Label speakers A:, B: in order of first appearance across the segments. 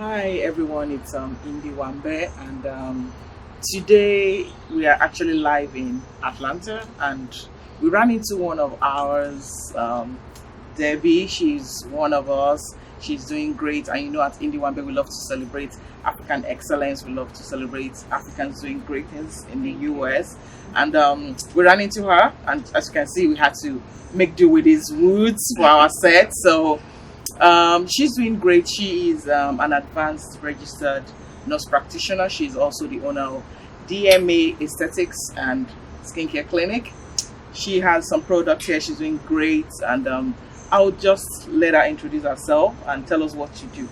A: Hi everyone, it's Wambe, and today we are actually live in Atlanta, and we ran into one of ours, Debbie. She's one of us. She's doing great, and you know, at Wambe we love to celebrate African excellence. We love to celebrate Africans doing great things in the US, and we ran into her, and as you can see, we had to make do with these woods for our set. So she's doing great. She is an advanced registered nurse practitioner. She's also the owner of DMA Aesthetics and Skincare Clinic. She has some products here. She's doing great, and I'll just let her introduce herself and tell us what you do.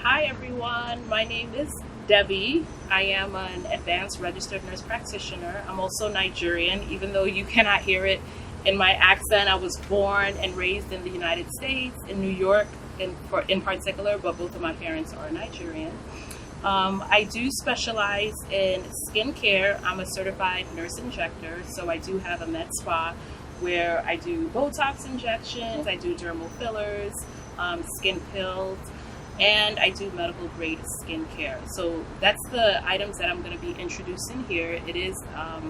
B: Hi everyone, my name is Debbie. I am an advanced registered nurse practitioner. I'm also Nigerian, even though you cannot hear it in my accent. I was born and raised in the United States, in New York in particular, but both of my parents are Nigerian. I do specialize in skincare. I'm a certified nurse injector, so I do have a med spa where I do BOTOX injections, I do dermal fillers, skin pills, and I do medical grade skincare. So that's the items that I'm going to be introducing here. It is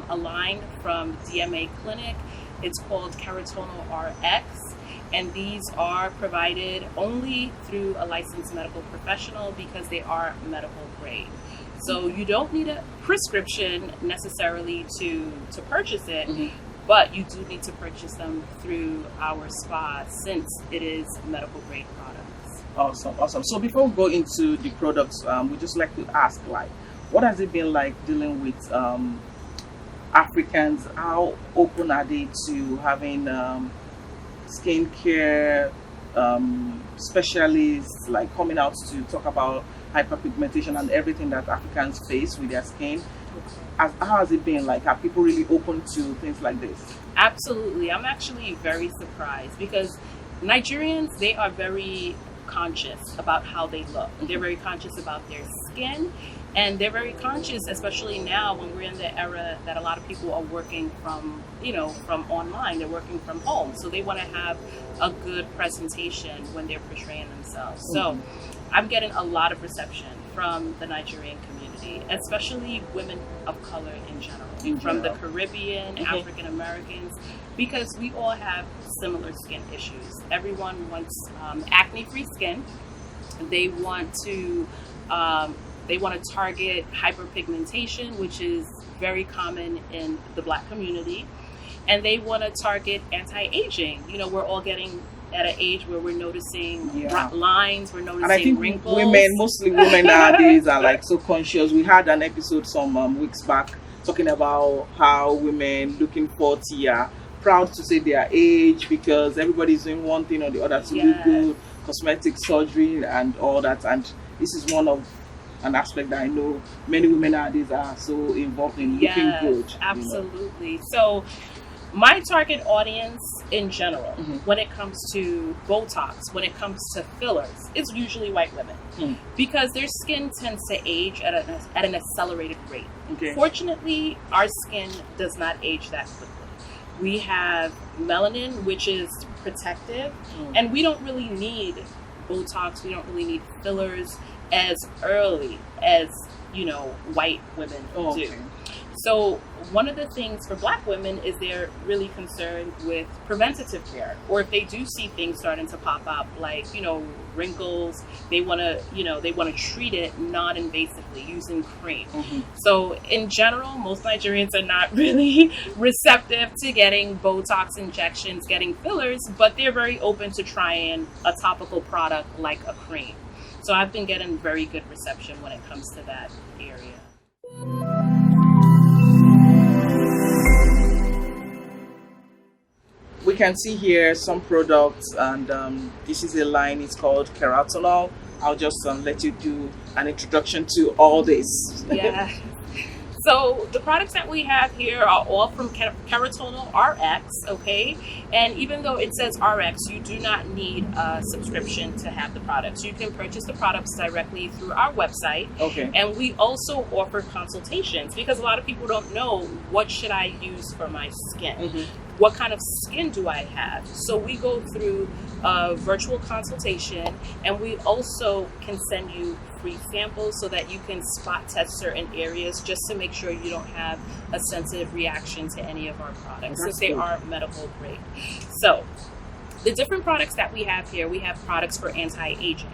B: a line from DMA Clinic. It's called KERATONA Rx, and these are provided only through a licensed medical professional because they are medical grade. So you don't need a prescription necessarily to purchase it, but you do need to purchase them through our spa since it is medical grade products.
A: Awesome. So before we go into the products, we just like to ask, what has it been like dealing with Africans? How open are they to having skincare specialists coming out to talk about hyperpigmentation and everything that Africans face with their skin? How has it been like? Are people really open to things like this?
B: Absolutely. I'm actually very surprised because Nigerians, they are very conscious about how they look. They're very conscious about their skin, and they're very conscious, especially now when we're in the era that a lot of people are working from online. They're working from home, so they want to have a good presentation when they're portraying themselves. So I'm getting a lot of reception from the Nigerian community, especially women of color in general, from the Caribbean, African Americans, because we all have similar skin issues. Everyone wants acne-free skin. They want to target hyperpigmentation, which is very common in the Black community, and they want to target anti-aging. You know, we're all getting at an age where we're noticing lines, we're noticing
A: and I think
B: wrinkles.
A: Mostly women nowadays are so conscious. We had an episode some weeks back talking about how women looking 40 are proud to say their age because everybody's doing one thing or the other to look good, cosmetic surgery and all that. And this is an aspect that I know many women nowadays are so involved in looking good.
B: Absolutely. You know? So my target audience in general, when it comes to Botox, when it comes to fillers, is usually white women because their skin tends to age at an accelerated rate. Fortunately, our skin does not age that quickly. We have melanin, which is protective, and we don't really need Botox, we don't really need fillers as early as, white women do. So one of the things for Black women is they're really concerned with preventative care, or if they do see things starting to pop up, like, wrinkles, they want to treat it non-invasively using cream. So in general, most Nigerians are not really receptive to getting Botox injections, getting fillers, but they're very open to trying a topical product like a cream. So I've been getting very good reception when it comes to that area.
A: We can see here some products, and this is a line. It's called KERATONA. I'll just let you do an introduction to all this.
B: Yeah. So the products that we have here are all from KERATONA Rx, okay? And even though it says Rx, you do not need a subscription to have the products. You can purchase the products directly through our website. And we also offer consultations because a lot of people don't know what should I use for my skin. what kind of skin do I have? So we go through a virtual consultation, and we also can send you free samples so that you can spot test certain areas just to make sure you don't have a sensitive reaction to any of our products, since they are medical grade. So the different products that we have here, we have products for anti-aging.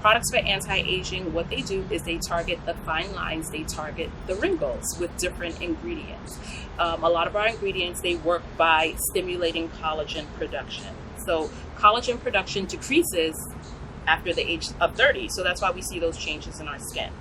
B: Products for anti-aging, what they do is they target the fine lines, they target the wrinkles with different ingredients. A lot of our ingredients, they work by stimulating collagen production. So collagen production decreases after the age of 30. So that's why we see those changes in our skin.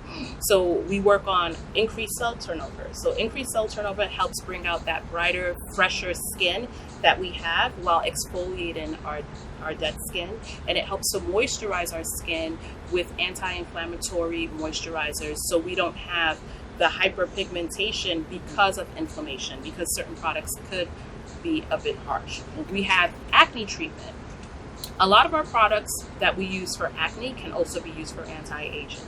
B: So we work on increased cell turnover. So increased cell turnover helps bring out that brighter, fresher skin that we have while exfoliating our dead skin. And it helps to moisturize our skin with anti-inflammatory moisturizers, so we don't have the hyperpigmentation because of inflammation, because certain products could be a bit harsh. We have acne treatment. A lot of our products that we use for acne can also be used for anti-aging.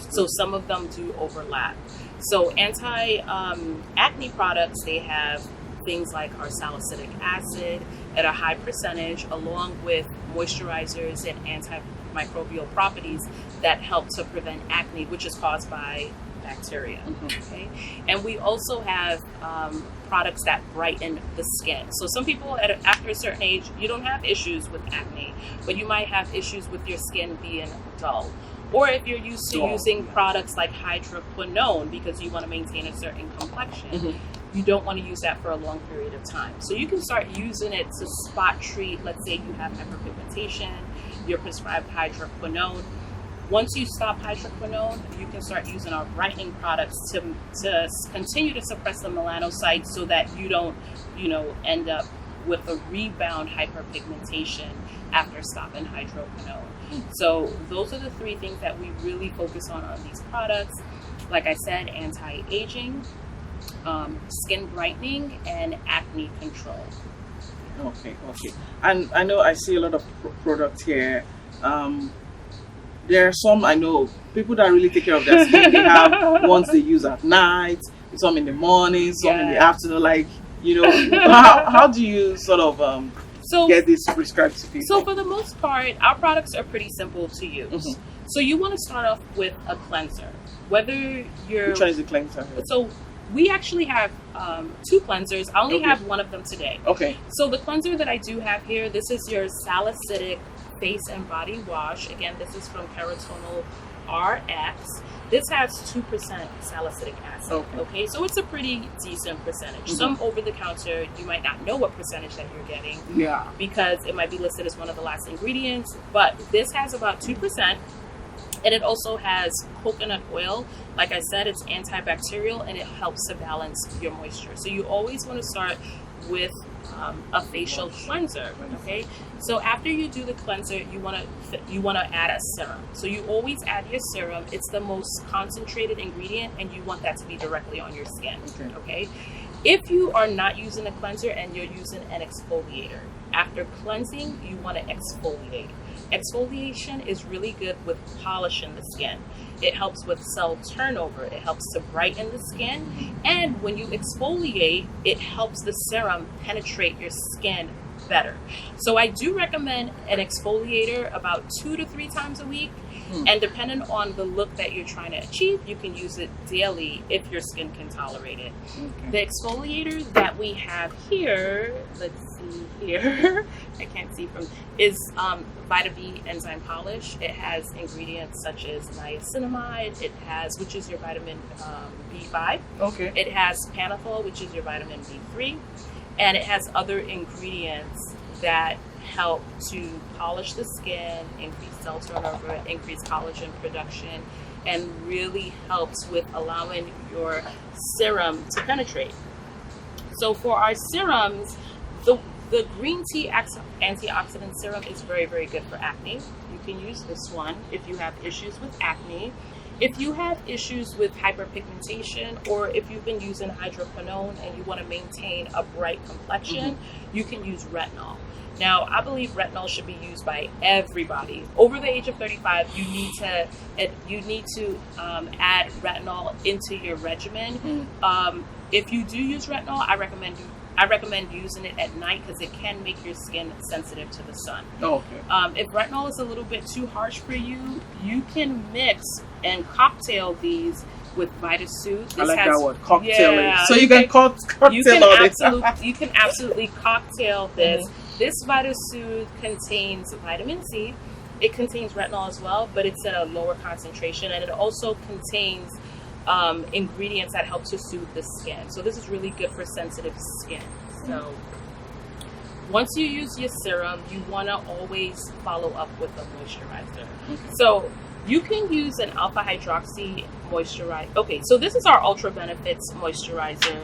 B: So some of them do overlap. So anti-acne products, they have things like our salicylic acid at a high percentage, along with moisturizers and antimicrobial properties that help to prevent acne, which is caused by bacteria. Okay, and we also have products that brighten the skin. So some people after a certain age, you don't have issues with acne, but you might have issues with your skin being dull. Or if you're used to using products like hydroquinone because you want to maintain a certain complexion, you don't want to use that for a long period of time. So you can start using it to spot treat. Let's say you have hyperpigmentation, you're prescribed hydroquinone. Once you stop hydroquinone, you can start using our brightening products to continue to suppress the melanocytes so that you don't, end up with a rebound hyperpigmentation after stopping hydroquinone. So those are the three things that we really focus on these products. Like I said, anti-aging, skin brightening, and acne control.
A: Okay. And I know I see a lot of products here. There are some, I know, people that really take care of their skin. They have ones they use at night, some in the morning, some in the afternoon. Like, how do you sort of get this prescribed to people?
B: So for the most part, our products are pretty simple to use. So you want to start off with a cleanser. Which
A: one is the cleanser?
B: So we actually have two cleansers. I only have one of them today.
A: Okay.
B: So the cleanser that I do have here, this is your salicylic face and body wash. Again, this is from KERATONA Rx. This has 2% salicylic acid. Okay, so it's a pretty decent percentage. Some over the counter, you might not know what percentage that you're getting. Yeah. Because it might be listed as one of the last ingredients, but this has about 2%. And it also has coconut oil. Like I said, it's antibacterial and it helps to balance your moisture. So you always want to start with a facial cleanser. Okay, so after you do the cleanser, you want to add a serum. So you always add your serum. It's the most concentrated ingredient, and you want that to be directly on your skin. Okay. If you are not using a cleanser and you're using an exfoliator, after cleansing, you want to exfoliate. Exfoliation is really good with polishing the skin. It helps with cell turnover. It helps to brighten the skin. And when you exfoliate, it helps the serum penetrate your skin better. So I do recommend an exfoliator about 2 to 3 times a week. And depending on the look that you're trying to achieve, you can use it daily if your skin can tolerate it. The exfoliator that we have here, let's see here, I can't see from, is Vita B enzyme polish. It has ingredients such as niacinamide. It has, which is your vitamin B5. It has panathol, which is your vitamin B3. And it has other ingredients that help to polish the skin, increase cell turnover, increase collagen production, and really helps with allowing your serum to penetrate. So for our serums, the green tea antioxidant serum is very, very good for acne. You can use this one if you have issues with acne. If you have issues with hyperpigmentation, or if you've been using hydroquinone and you want to maintain a bright complexion, you can use retinol. Now, I believe retinol should be used by everybody. Over the age of 35, you need to add retinol into your regimen. If you do use retinol, I recommend I recommend using it at night because it can make your skin sensitive to the sun.
A: Oh, okay.
B: If retinol is a little bit too harsh for you, you can mix and cocktail these with VitaSoothe.
A: I like that word, cocktail.
B: Yeah,
A: so you can cocktail
B: you can absolutely cocktail this. This VitaSoothe contains vitamin C. It contains retinol as well, but it's at a lower concentration, and it also contains ingredients that help to soothe the skin. So this is really good for sensitive skin. So once you use your serum, you want to always follow up with a moisturizer. So you can use an alpha hydroxy moisturizer. Okay, so this is our Ultra Benefits moisturizer.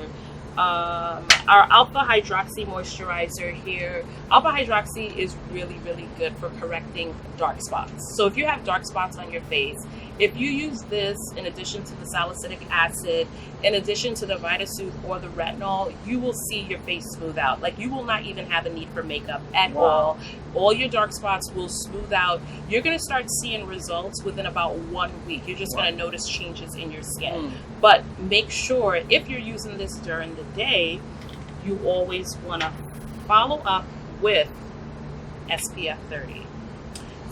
B: Our alpha hydroxy moisturizer here. Alpha hydroxy is really, really good for correcting dark spots. So if you have dark spots on your face, if you use this in addition to the salicylic acid, in addition to the VitaSoothe or the retinol, you will see your face smooth out. Like, you will not even have a need for makeup at all. All your dark spots will smooth out. You're going to start seeing results within about 1 week. You're just going to notice changes in your skin. But make sure, if you're using this during the day, you always want to follow up with SPF 30.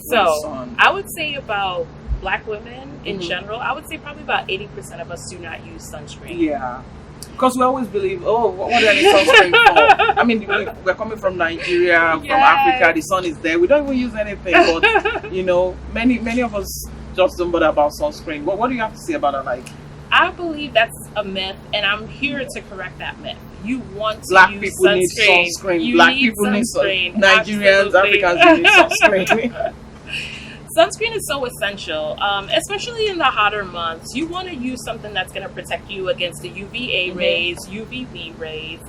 B: So I would say about Black women in general, I would say probably about 80% of us do not use sunscreen.
A: Yeah. Because we always believe, oh, what do I need sunscreen for? I mean, we're coming from Nigeria, from Africa, the sun is there. We don't even use anything. But, you know, many of us just don't bother about sunscreen. What do you have to say about that? Like,
B: I believe that's a myth, and I'm here to correct that myth. You want to
A: Black
B: use
A: people need sunscreen.
B: You
A: Black
B: need
A: people
B: sunscreen.
A: need sunscreen. Nigerians,
B: Absolutely.
A: Africans need sunscreen.
B: Sunscreen is so essential, especially in the hotter months. You want to use something that's going to protect you against the UVA rays, UVB rays.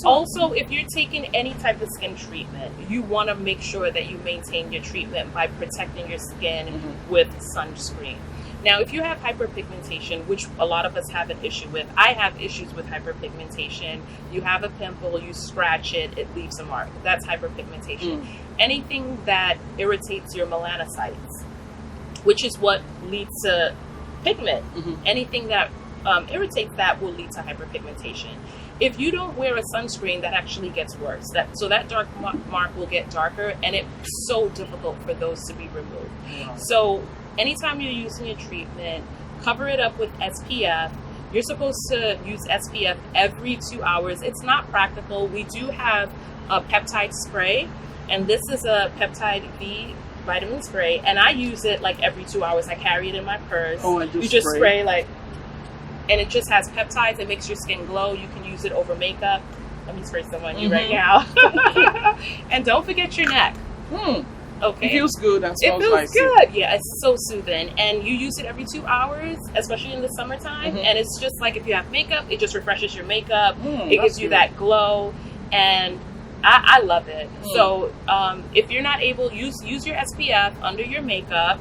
B: Also, if you're taking any type of skin treatment, you want to make sure that you maintain your treatment by protecting your skin with sunscreen. Now, if you have hyperpigmentation, which a lot of us have an issue with, I have issues with hyperpigmentation. You have a pimple, you scratch it, it leaves a mark. That's hyperpigmentation. Anything that irritates your melanocytes, which is what leads to pigment, anything that irritates that will lead to hyperpigmentation. If you don't wear a sunscreen, that actually gets worse. So that dark mark will get darker, and it's so difficult for those to be removed. So anytime you're using your treatment, cover it up with SPF. You're supposed to use SPF every 2 hours. It's not practical. We do have a peptide spray, and this is a peptide V vitamin spray, and I use it like every 2 hours. I carry it in my purse. You just spray like, and it just has peptides. It makes your skin glow. You can use it over makeup. Let me spray some on you right now. And don't forget your neck. Okay.
A: It feels good and smells nice.
B: It feels good. Yeah, it's so soothing. And you use it every 2 hours, especially in the summertime. And it's just like if you have makeup, it just refreshes your makeup. It gives you that glow. And I love it. So if you're not able, use your SPF under your makeup.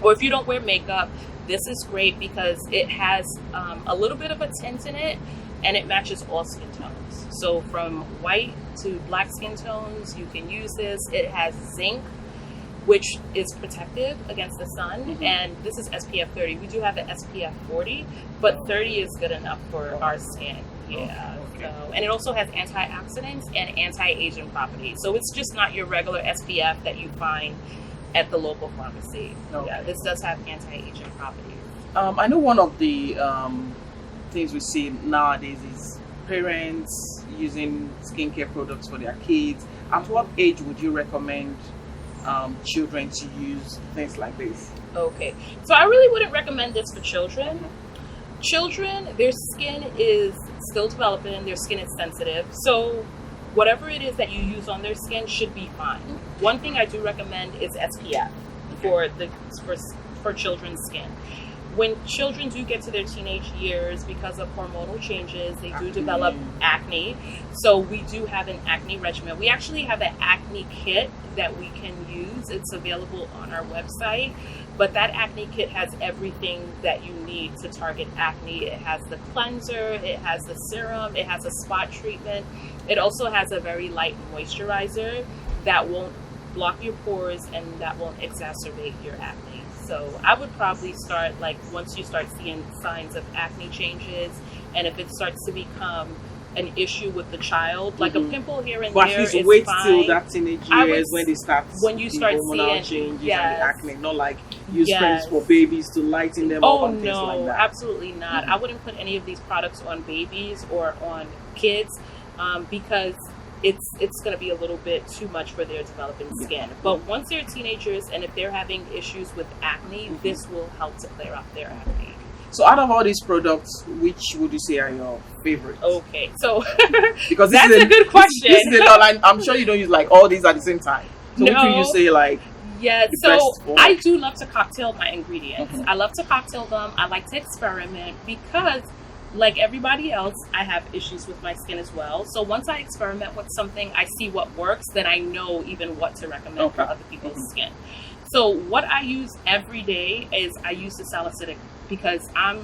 B: Or if you don't wear makeup, this is great because it has a little bit of a tint in it, and it matches all skin tones. So from white to black skin tones, you can use this. It has zinc, which is protective against the sun, and this is SPF 30. We do have an SPF 40, but 30 is good enough for our skin. Yeah. So, and it also has antioxidants and anti-aging properties. So it's just not your regular SPF that you find at the local pharmacy. Yeah, this does have anti-aging properties.
A: I know one of the things we see nowadays is parents using skincare products for their kids. At what age would you recommend children to use things like this? Okay,
B: so I really wouldn't recommend this for children. Children, their skin is still developing, their skin is sensitive, so whatever it is that you use on their skin should be fine. One thing I do recommend is SPF for children's skin. When children do get to their teenage years, because of hormonal changes, they do develop acne. So we do have an acne regimen. We actually have an acne kit that we can use. It's available on our website. But that acne kit has everything that you need to target acne. It has the cleanser, it has the serum, it has a spot treatment. It also has a very light moisturizer that won't block your pores and that won't exacerbate your acne. So I would probably start, like, once you start seeing signs of acne changes, and if it starts to become an issue with the child, like a pimple here and
A: but
B: there,
A: at least
B: it's
A: wait
B: fine.
A: till that teenage years when they start
B: when you start
A: hormonal
B: seeing
A: changes and the acne, not like use
B: Yes.
A: creams for babies to lighten them up and things
B: no,
A: like that.
B: absolutely not. I wouldn't put any of these products on babies or on kids because it's going to be a little bit too much for their developing skin. But once they're teenagers and if they're having issues with acne, this will help to clear up their acne.
A: So out of all these products, which would you say are your favorite?
B: Okay, so
A: because
B: that's a good question.
A: This is a lot. I'm sure you don't use like all these at the same time. So which would you say like?
B: Yeah, so I do love to cocktail my ingredients. I love to cocktail them. I like to experiment because, like everybody else, I have issues with my skin as well. So once I experiment with something, I see what works, then I know even what to recommend for other people's skin. So what I use every day is I use the salicylic because I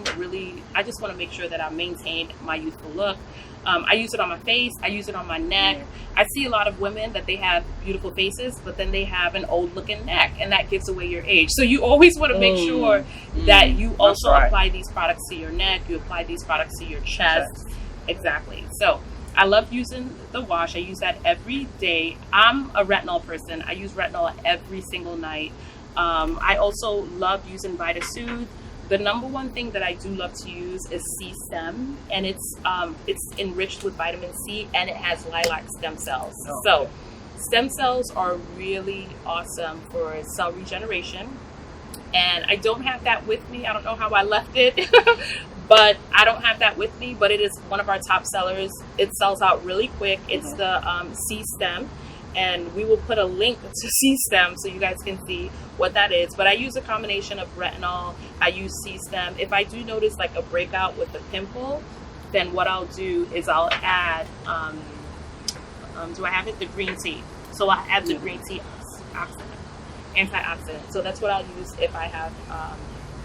B: just want to make sure that I maintain my youthful look. I use it on my face. I use it on my neck. I see a lot of women that they have beautiful faces, but then they have an old looking neck, and that gives away your age. So you always want to make sure that you also apply these products to your neck. You apply these products to your chest. Exactly. So I love using the wash. I use that every day. I'm a retinol person. I use retinol every single night. I also love using VitaSoothe. The number one thing that I do love to use is C-Stem, and it's enriched with vitamin C, and it has lilac stem cells. So stem cells are really awesome for cell regeneration, and I don't have that with me. I don't know how I left it, but I don't have that with me, but it is one of our top sellers. It sells out really quick. It's the C-Stem. And we will put a link to C-Stem so you guys can see what that is. But I use a combination of retinol. I use C-Stem. If I do notice like a breakout with the pimple, then what I'll do is I'll add, do I have it? The green tea. So I add the green tea antioxidant. So that's what I'll use if I have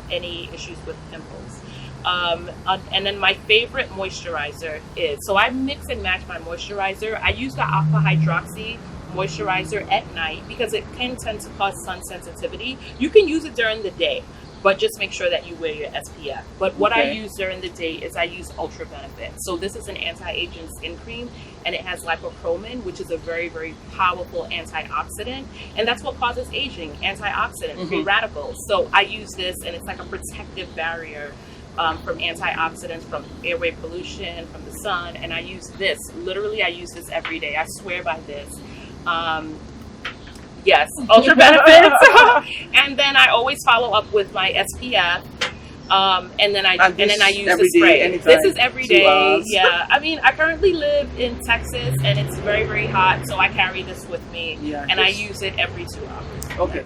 B: any issues with pimples. And then my favorite moisturizer is, so I mix and match my moisturizer. I use the alpha hydroxy moisturizer at night because it can tend to cause sun sensitivity. You can use it during the day, but just make sure that you wear your SPF. But what I use during the day is I use Ultra Benefit. So this is an anti-aging skin cream, and it has lipopromin, which is a very, very powerful antioxidant. And that's what causes aging, antioxidant, free radicals. So I use this, and it's like a protective barrier from antioxidants, from airway pollution, from the sun. And I use this, literally I use this every day. I swear by this. Yes, Ultra Benefits. And then I always follow up with my SPF. And then I use the spray. This is every day. Yeah. I mean, I currently live in Texas and it's very, very hot, so I carry this with me. Yeah, and I use it every 2 hours.
A: Okay.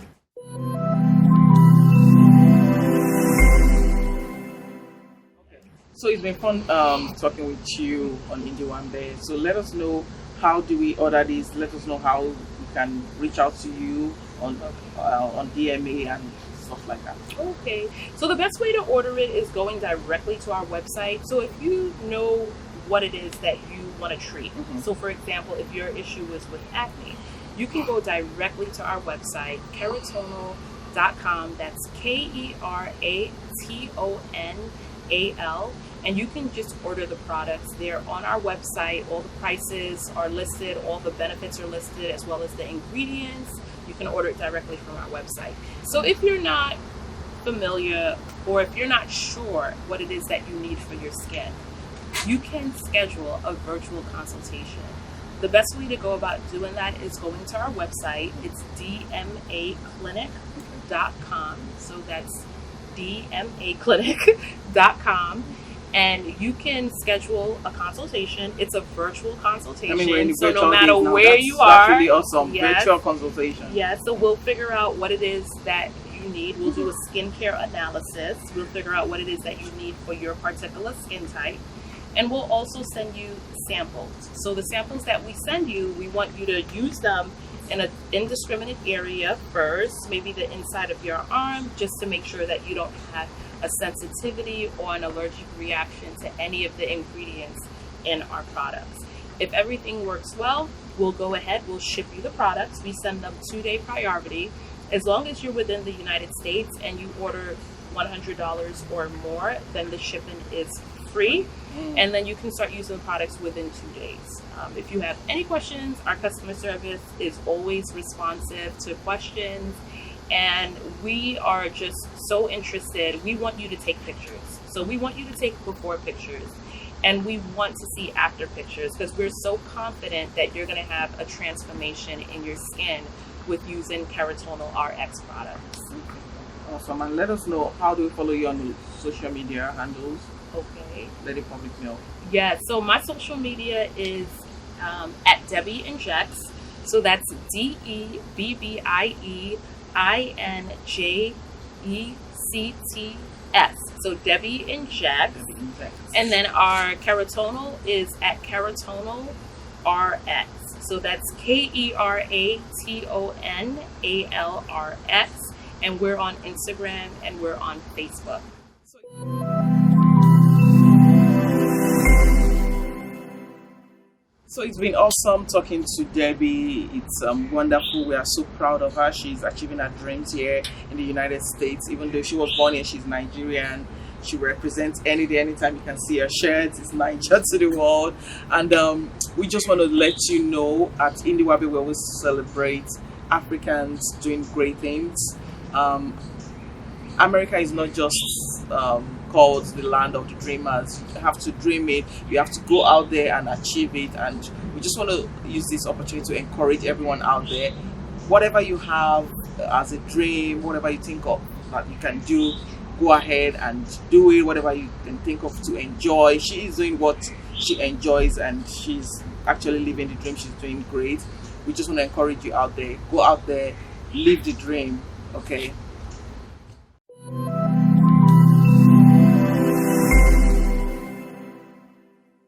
A: So it's been fun talking with you on Wambe. So let us know, how do we order these? Let us know how we can reach out to you on DMA and stuff like that.
B: Okay, so the best way to order it is going directly to our website. So if you know what it is that you want to treat, so for example, if your issue is with acne, you can go directly to our website, KERATONAL.com. That's KERATONAL. And you can just order the products. They're on our website. All the prices are listed, all the benefits are listed, as well as the ingredients. You can order it directly from our website. So if you're not familiar, or if you're not sure what it is that you need for your skin, you can schedule a virtual consultation. The best way to go about doing that is going to our website. It's dmaclinic.com. So that's dmaclinic.com. And you can schedule a consultation. It's a virtual consultation.
A: I mean, we're in
B: so no matter where you are.
A: That's really awesome. Virtual consultation.
B: Yeah, so we'll figure out what it is that you need. We'll do a skincare analysis. We'll figure out what it is that you need for your particular skin type. And we'll also send you samples. So the samples that we send you, we want you to use them in an indiscriminate area first, maybe the inside of your arm, just to make sure that you don't have a sensitivity or an allergic reaction to any of the ingredients in our products. If everything works well, we'll go ahead, we'll ship you the products. We send them 2-day priority. As long as you're within the United States and you order $100 or more, then the shipping is free. free, and then you can start using the products within 2 days. If you have any questions, our customer service is always responsive to questions, and we are just so interested. We want you to take pictures. So we want you to take before pictures, and we want to see after pictures, because we're so confident that you're going to have a transformation in your skin with using KERATONA Rx products.
A: Awesome. And let us know, how do we follow you on the social media handles?
B: Okay.
A: Let the public know.
B: Yeah, so my social media is at Debbie Injects. So that's DEBBIEINJECTS. So Debbie Injects. And then our KERATONA is at KERATONA Rx. So that's KERATONALRX. And we're on Instagram and we're on Facebook.
A: So it's been awesome talking to Debbie. It's wonderful. We are so proud of her. She's achieving her dreams here in the United States. Even though she was born here, she's Nigerian. She represents any day, anytime you can see her shirt. It's Niger to the world. And we just want to let you know, at Wambe, we always celebrate Africans doing great things. America is not just called the land of the dreamers. You have to dream it. You have to go out there and achieve it. And we just want to use this opportunity to encourage everyone out there. Whatever you have as a dream, whatever you think of that you can do, go ahead and do it. Whatever you can think of to enjoy. She is doing what she enjoys, and she's actually living the dream. She's doing great. We just want to encourage you out there. Go out there, live the dream. Okay.